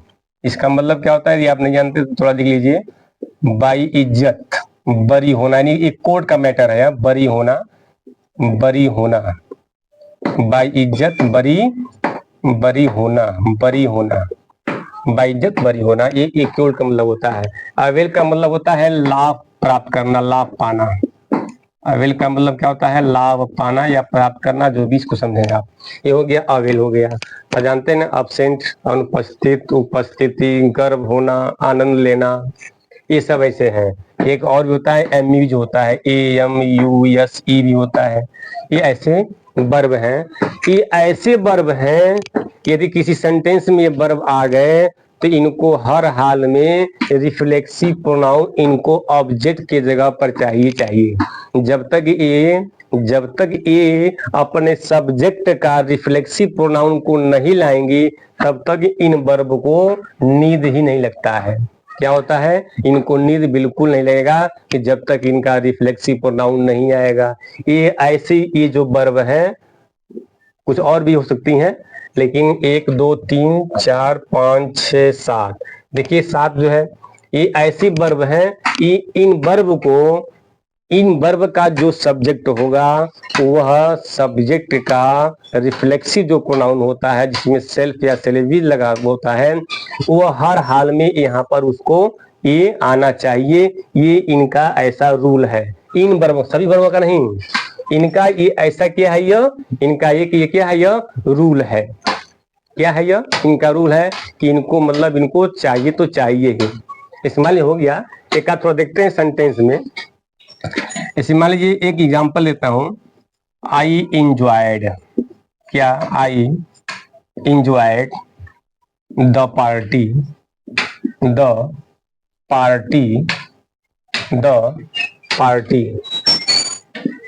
इसका मतलब क्या होता है, ये आप नहीं जानते तो थोड़ा देख लीजिए। बाई इज्जत बरी होना, यानी एक कोर्ट का मैटर है, बरी होना, बरी होना, बाई इज्जत बरी, बरी होना, बरी होना, बाइज्जत बरी होना, ये एक्यूल्ड का मतलब होता है। अवेल का मतलब होता है लाभ प्राप्त करना, लाभ पाना। अवेल का मतलब क्या होता है? लाभ पाना या प्राप्त करना, जो भी इसको समझेंगे आप। ये हो गया अवेल हो गया। और जानते हैं ना अब्सेंट, अनुपस्थित, उपस्थिति, गर्व होना, आनंद लेना, ये सब ऐसे हैं। एक और भी होता है एम्यूज होता है, AMUSE भी होता है। ये ऐसे वर्ब हैं। ये ऐसे वर्ब हैं यदि किसी सेंटेंस में ये वर्ब आ गए तो इनको हर हाल में रिफ्लेक्सिव प्रोनाउन इनको ऑब्जेक्ट के जगह पर चाहिए। जब तक ये अपने सब्जेक्ट का रिफ्लेक्सिव प्रोनाउन को नहीं लाएंगी तब तक इन वर्ब को नींद ही नहीं लगता है। क्या होता है? इनको नींद बिल्कुल नहीं लगेगा कि जब तक इनका रिफ्लेक्सिव प्रोनाउन नहीं आएगा। ये ऐसी ये जो वर्ब है, कुछ और भी हो सकती हैं, लेकिन 1 2 3 4 5 6 7, देखिए 7 जो है ये ऐसी वर्ब है। इन वर्ब का जो सब्जेक्ट होगा वह सब्जेक्ट का रिफ्लेक्सिव जो प्रोनाउन होता है, जिसमें सेल्फ या सेल्फी लगा होता है, वह हर हाल में यहाँ पर उसको ये आना चाहिए। ये इनका ऐसा रूल है। इन वर्बों, सभी वर्बों का नहीं, इनका ये ऐसा क्या है, इनका ये क्या है, यह रूल है। क्या है यह? इनका रूल है कि इनको मतलब इनको चाहिए तो चाहिए ही। इस मान हो गया। एक थोड़ा देखते हैं सेंटेंस में। इसे मान लीजिए एक एग्जांपल लेता हूं। आई इंजॉयड, क्या? I enjoyed the party, the party, the party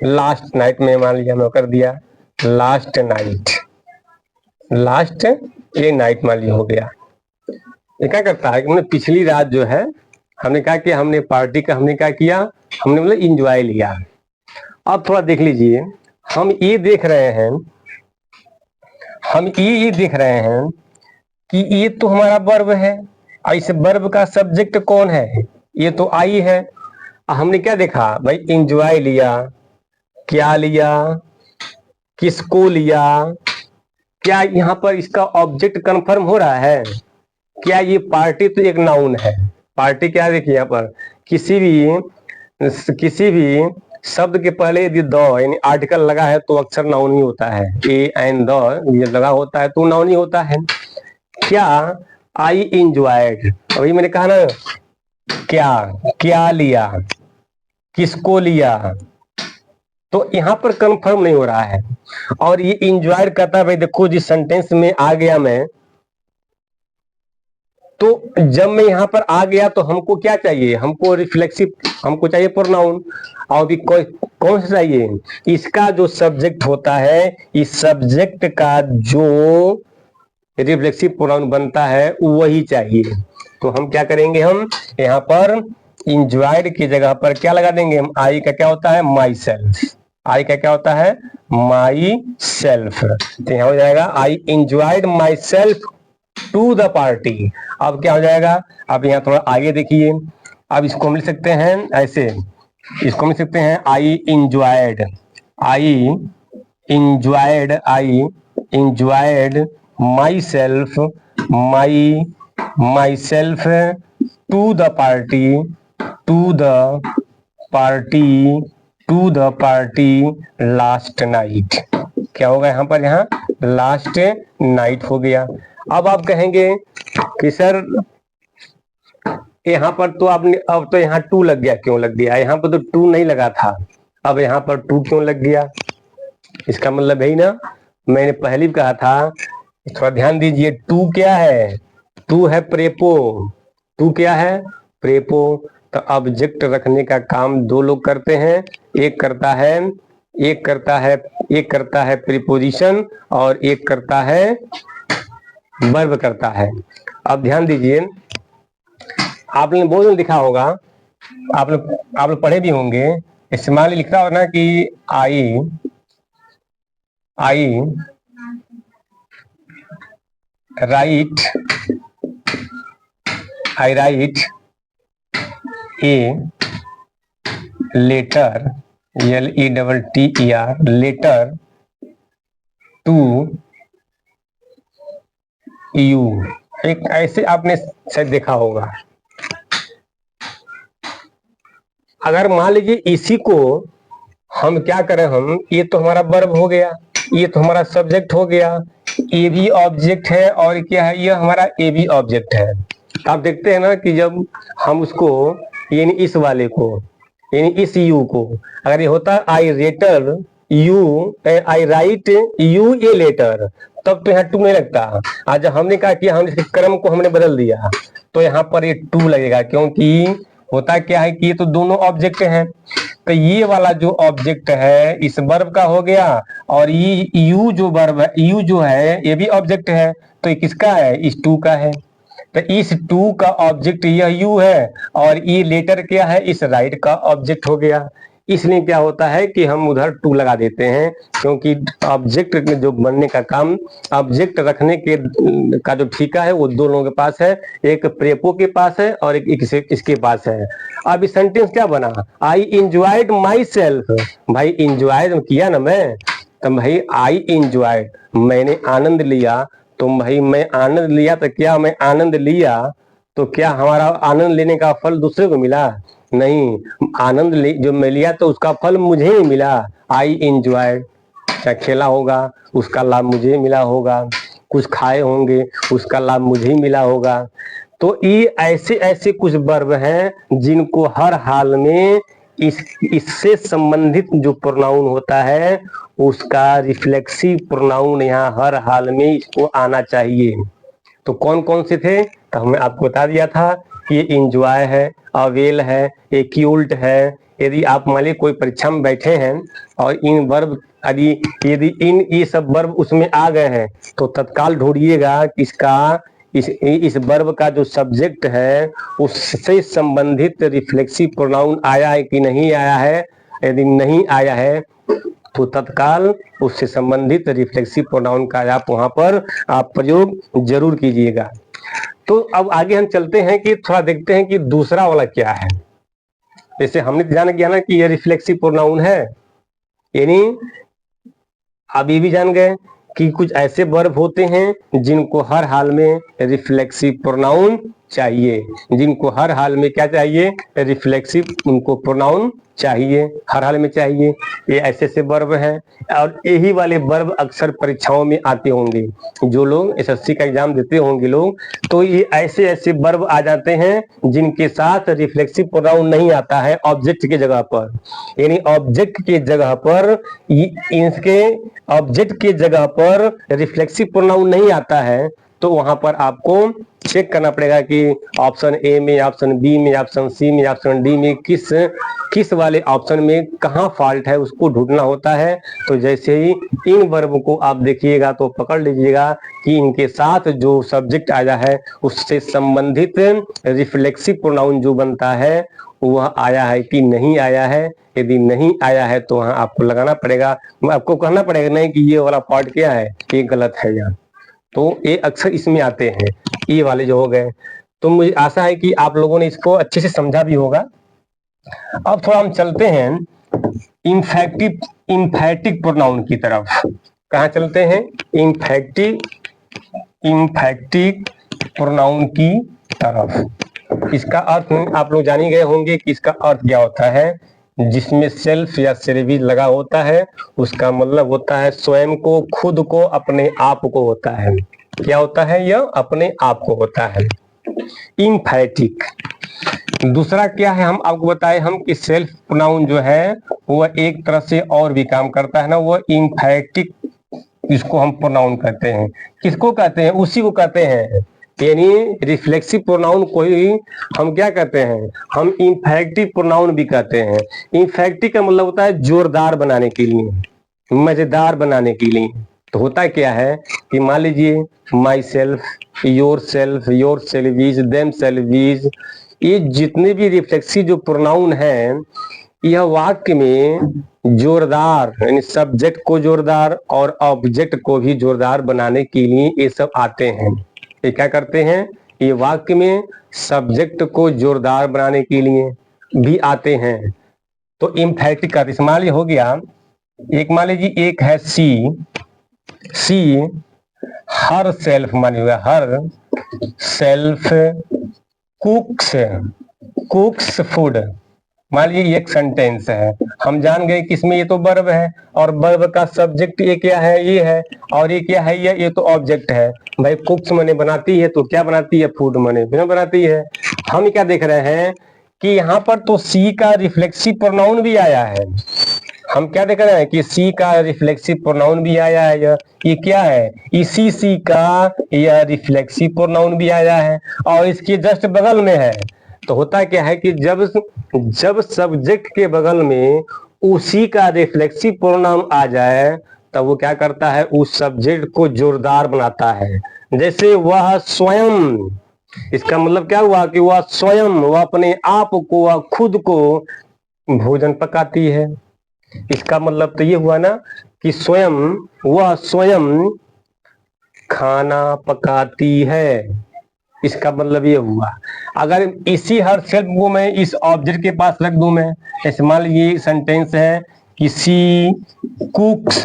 last night में, मान लिया मैं कर दिया लास्ट नाइट, लास्ट ये नाइट मान लिया हो गया। ये क्या करता है कि हमने पिछली रात जो है हमने कहा कि हमने पार्टी का हमने क्या किया, हमने मतलब इंजॉय लिया। अब थोड़ा देख लीजिए, हम ये देख रहे हैं, हम ये देख रहे हैं कि ये तो हमारा वर्ब है और इस वर्ब का सब्जेक्ट कौन है, ये तो आई है। हमने क्या देखा भाई, इंजॉय लिया, क्या लिया, किसको लिया, क्या यहाँ पर इसका ऑब्जेक्ट कंफर्म हो रहा है, क्या ये पार्टी तो एक नाउन है। पार्टी क्या देखिए यहाँ पर, किसी भी शब्द के पहले यदि द यानी आर्टिकल लगा है तो अक्सर नाउन ही होता है। ए एंड द ये लगा होता है तो नाउन ही होता है। क्या आई इंजॉयड, अभी मैंने कहा ना, क्या क्या लिया, किसको लिया, तो यहाँ पर कंफर्म नहीं हो रहा है। और ये इंजॉयड करता है भाई, देखो जिस सेंटेंस में आ गया मैं, तो जब मैं यहाँ पर आ गया तो हमको क्या चाहिए, हमको रिफ्लेक्सिव, हमको चाहिए प्रोनाउन। और भी कौन सा चाहिए, इसका जो सब्जेक्ट होता है, इस सब्जेक्ट का जो रिफ्लेक्सिव प्रोनाउन बनता है वही चाहिए। तो हम क्या करेंगे, हम यहाँ पर इंजॉयड की जगह पर क्या लगा देंगे, हम आई का क्या होता है, माई सेल्फ। आई का क्या होता है, माई सेल्फ। तो यहाँ हो जाएगा I enjoyed myself to the party. अब क्या हो जाएगा, अब यहाँ थोड़ा आगे देखिए, अब इसको हम लिख सकते हैं ऐसे, इसको हम लिख सकते हैं I enjoyed, I enjoyed, I enjoyed myself, myself to the party, to the party, to the party last night. क्या होगा यहाँ पर, यहाँ लास्ट नाइट हो गया। अब आप कहेंगे कि सर यहाँ पर तो आपने, अब तो यहाँ टू लग गया, क्यों लग गया, यहाँ पर तो टू नहीं लगा था, अब यहाँ पर टू क्यों लग गया। इसका मतलब है ना, मैंने पहले भी कहा था, थोड़ा ध्यान दीजिए, टू क्या है, टू है प्रेपो, टू क्या है, प्रेपो। तो ऑब्जेक्ट रखने का काम दो लोग करते हैं, एक करता है प्रीपोजिशन और एक करता है वर्ब करता है। अब ध्यान दीजिए, आपने बहुत दिन लिखा होगा, आप लोग पढ़े भी होंगे, इस्तेमाल लिख रहा हो ना कि I write a letter, LETTER, letter to you. एक ऐसे आपने शायद देखा होगा। अगर मान लीजिए इसी को हम क्या करें, हम ये तो हमारा वर्ब हो गया, ये तो हमारा सब्जेक्ट हो गया, ये भी ऑब्जेक्ट है और क्या है, ये हमारा ए भी ऑब्जेक्ट है। आप देखते हैं ना कि जब हम उसको यानी इस वाले को यानी इस यू को, अगर ये होता I writer you, I write you a letter, तब तो यहाँ टू नहीं लगता। आज हमने कहा कि हम इसके क्रम को हमने बदल दिया तो यहाँ पर ये टू लगेगा, क्योंकि होता क्या है कि ये तो दोनों ऑब्जेक्ट हैं। तो ये वाला जो ऑब्जेक्ट है इस वर्ब का हो गया, और ये यू जो वर्ब है, यू जो है ये भी ऑब्जेक्ट है, तो ये किसका है, इस टू का है। तो इस टू का ऑब्जेक्ट यह यू है और ये लेटर क्या है, इस राइट का ऑब्जेक्ट हो गया। इसलिए क्या होता है कि हम उधर टू लगा देते हैं, क्योंकि ऑब्जेक्ट जो बनने का काम, ऑब्जेक्ट रखने के का जो ठीका है वो दो लोगों के पास है, एक प्रेपो के पास है और एक इसके पास है। अब इस सेंटेंस क्या बना, आई इंजॉयड माई सेल्फ। भाई इंजॉय किया ना मैं, तो भाई आई इंजॉयड मैंने आनंद लिया, तो भाई मैं आनंद लिया, तो क्या मैं आनंद लिया तो क्या हमारा आनंद लेने का फल दूसरे को मिला, नहीं, आनंद जो मैं लिया तो उसका फल मुझे ही मिला। आई इंजॉय, क्या खेला होगा उसका लाभ मुझे मिला होगा, कुछ खाए होंगे उसका लाभ मुझे ही मिला होगा। तो ये ऐसे ऐसे कुछ वर्ब हैं जिनको हर हाल में इससे संबंधित जो प्रोनाउन होता है उसका रिफ्लेक्सिव प्रोनाउन यहाँ हर हाल में इसको आना चाहिए। तो कौन कौन से थे, तो हमने आपको बता दिया था कि ये इंजॉय है, अवेल है, एक्यूल्ट है। यदि आप मान लीजिए कोई परीक्षा में बैठे हैं और इन वर्ब यदि यदि इन ये सब वर्ब उसमें आ गए हैं तो तत्काल ढूंढिएगा कि इसका इस वर्ब का जो सब्जेक्ट है उससे संबंधित रिफ्लेक्सिव प्रोनाउन आया है कि नहीं आया है। यदि नहीं आया है तो तत्काल उससे संबंधित रिफ्लेक्सिव प्रोनाउन का आप वहां पर आप प्रयोग जरूर कीजिएगा। तो अब आगे हम चलते हैं कि थोड़ा देखते हैं कि दूसरा वाला क्या है। जैसे हमने जान गया ना कि ये रिफ्लेक्सिव प्रोनाउन है, यानी अब ये भी जान गए कि कुछ ऐसे वर्ब होते हैं जिनको हर हाल में रिफ्लेक्सिव प्रोनाउन चाहिए, जिनको हर हाल में क्या चाहिए, रिफ्लेक्सिव उनको प्रोनाउन चाहिए, हर हाल में चाहिए। ये ऐसे ऐसे वर्ब हैं और यही वाले वर्ब अक्सर परीक्षाओं में आते होंगे। जो लोग एसएससी का एग्जाम देते होंगे लोग, तो ये ऐसे ऐसे वर्ब आ जाते हैं जिनके साथ रिफ्लेक्सिव प्रोनाउन नहीं आता है ऑब्जेक्ट की जगह पर। यानी ऑब्जेक्ट की जगह पर इसके ऑब्जेक्ट की जगह पर रिफ्लेक्सिव प्रोनाउन नहीं आता है, तो वहां पर आपको चेक करना पड़ेगा कि ऑप्शन ए में, ऑप्शन बी में, ऑप्शन सी में, ऑप्शन डी में किस वाले ऑप्शन में कहाँ फॉल्ट है उसको ढूंढना होता है। तो जैसे ही इन वर्ब को आप देखिएगा तो पकड़ लीजिएगा कि इनके साथ जो सब्जेक्ट आया है उससे संबंधित रिफ्लेक्सिव प्रोनाउन जो बनता है वह आया है कि नहीं आया है। यदि नहीं आया है तो वहां आपको लगाना पड़ेगा, आपको कहना पड़ेगा नहीं कि ये वाला पार्ट क्या है, ये गलत है यहाँ। तो ये अक्सर इसमें आते हैं, ये वाले जो हो गए। तो मुझे आशा है कि आप लोगों ने इसको अच्छे से समझा भी होगा। अब थोड़ा हम चलते हैं इम्फैटिक प्रोनाउन की तरफ। कहाँ चलते हैं? इम्फैटिक प्रोनाउन की तरफ। इसका अर्थ आप लोग जान ही गए होंगे कि इसका अर्थ क्या होता है। जिसमें सेल्फ या सर्विस लगा होता है उसका मतलब होता है स्वयं को, खुद को, अपने आप को होता है। क्या होता है? यह अपने आप को होता है। इम्फैटिक। दूसरा क्या है हम आपको बताए हम कि सेल्फ प्रोनाउन जो है वह एक तरह से और भी काम करता है ना, वह इम्फैटिक इसको हम प्रोनाउन कहते हैं। किसको कहते हैं? उसी को कहते हैं, यानी रिफ्लेक्सिव प्रोनाउन को ही हम क्या कहते हैं? हम इम्फैक्टिव प्रोनाउन भी कहते हैं। इम्फैक्टिव का मतलब होता है जोरदार बनाने के लिए, मजेदार बनाने के लिए। तो होता क्या है कि मान लीजिए my self, your self, your selfies, them selfies, ये जितने भी रिफ्लेक्सिव जो प्रोनाउन हैं यह वाक्य में जोरदार यानी सब्जेक्ट को जोरदार और ऑब्जेक्ट को भी जोरदार बनाने के लिए ये सब आते हैं। ये क्या करते हैं? ये वाक्य में सब्जेक्ट को जोरदार बनाने के लिए भी आते हैं। तो इम्फैटिक का इस्तेमाल हो गया। एक मान लीजिए एक है सी हर सेल्फ, मानिएगा हर सेल्फ कुक्स फूड। मान लीजिए एक सेंटेंस है, हम जान गए कि इसमें ये तो वर्ब है और वर्ब का सब्जेक्ट ये क्या है? ये है। और ये क्या है? ये तो ऑब्जेक्ट है। भाई कुक्स मने बनाती है, तो क्या बनाती है? फूड मने बनाती है। हम क्या देख रहे हैं कि यहाँ पर तो सी का रिफ्लेक्सिव प्रोनाउन भी आया है। हम क्या देख रहे हैं कि सी का रिफ्लेक्सिव प्रोनाउन भी आया है। ये क्या है? इसी सी का यह रिफ्लेक्सिव प्रोनाउन भी आया है और इसके जस्ट बगल में है। तो होता क्या है कि जब सब्जेक्ट के बगल में उसी का रिफ्लेक्सिव प्रोनाउन आ जाए तब वो क्या करता है? उस सब्जेक्ट को जोरदार बनाता है। जैसे वह स्वयं, इसका मतलब क्या हुआ कि वह स्वयं, वह अपने आप को, वह खुद को भोजन पकाती है। इसका मतलब तो ये हुआ ना कि वह स्वयं खाना पकाती है। इसका मतलब ये हुआ। अगर इसी हर सेल्फ को मैं इस ऑब्जेक्ट के पास रख दूं, मैं ऐसे मान लीजिए सेंटेंस है कि सी कुक्स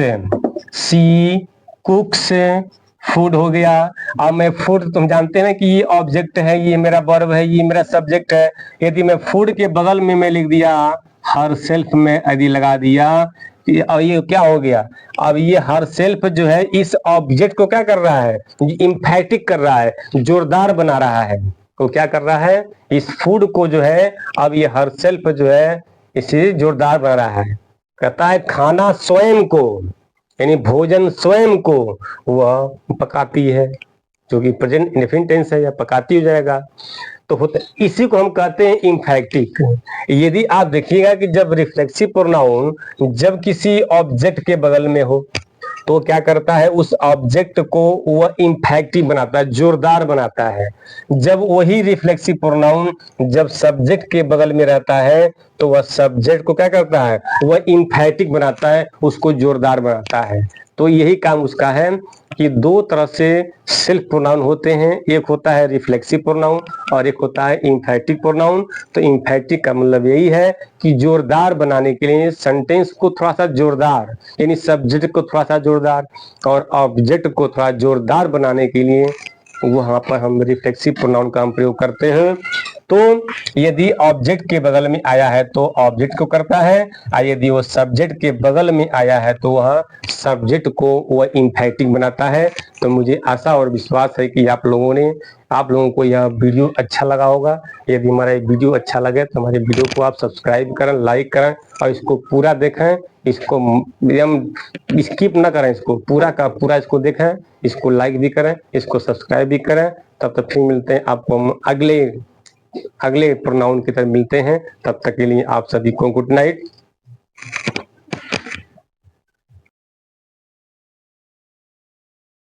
फूड हो गया। अब मैं फूड, तुम जानते हैं कि ये ऑब्जेक्ट है, ये मेरा वर्ब है, ये मेरा सब्जेक्ट है। यदि मैं फूड के बगल में मैं लिख दिया हर सेल्फ में, यदि लगा दिया और ये क्या हो गया? अब ये हर सेल्फ जो है इस ऑब्जेक्ट को क्या कर रहा है? इम्फैटिक कर रहा है, जोरदार बना रहा है। तो क्या कर रहा है? इस फूड को जो है अब ये हर सेल्फ जो है इसे जोरदार बना रहा है। कहता है खाना स्वयं को, यानी भोजन स्वयं को वह पकाती है, जो कि प्रेजेंट इंडेफिनिट टेंस है, या पकाती हो जाएगा। तो होता है, इसी को हम कहते हैं इम्फैक्टिक। यदि आप देखिएगा कि जब रिफ्लेक्सिव प्रोनाउन जब किसी ऑब्जेक्ट के बगल में हो तो क्या करता है, उस ऑब्जेक्ट को वह इम्फैक्टिव बनाता है, जोरदार बनाता है। जब वही रिफ्लेक्सिव प्रोनाउन जब सब्जेक्ट के बगल में रहता है तो वह सब्जेक्ट को क्या करता है, वह इम्फैटिक बनाता है, उसको जोरदार बनाता है। तो यही काम उसका है कि दो तरह से सेल्फ प्रोनाउन होते हैं, एक होता है रिफ्लेक्सिव प्रोनाउन और एक होता है इम्फैटिक प्रोनाउन। तो इम्फैटिक का मतलब यही है कि जोरदार बनाने के लिए सेंटेंस को थोड़ा सा जोरदार, यानी सब्जेक्ट को थोड़ा सा जोरदार और ऑब्जेक्ट को थोड़ा जोरदार बनाने के लिए वहां पर हम रिफ्लेक्सिव प्रोनाउन का हम प्रयोग करते हैं। तो यदि ऑब्जेक्ट के बगल में आया है तो ऑब्जेक्ट को करता है, और यदि वो सब्जेक्ट के बगल में आया है तो वह सब्जेक्ट को वह इम्फैटिक बनाता है। तो मुझे आशा और विश्वास है कि आप लोगों को यह वीडियो अच्छा लगा होगा। यदि हमारा ये वीडियो अच्छा लगे तो हमारे वीडियो को आप सब्सक्राइब करें, लाइक करें और इसको पूरा देखें, इसको एकदम स्किप ना करें, इसको पूरा का पूरा इसको देखें, इसको लाइक भी करें, इसको सब्सक्राइब भी करें। तब तक फिर मिलते हैं आपको हम अगले प्रोनाउन की तरफ मिलते हैं। तब तक के लिए आप सभी को गुड नाइट।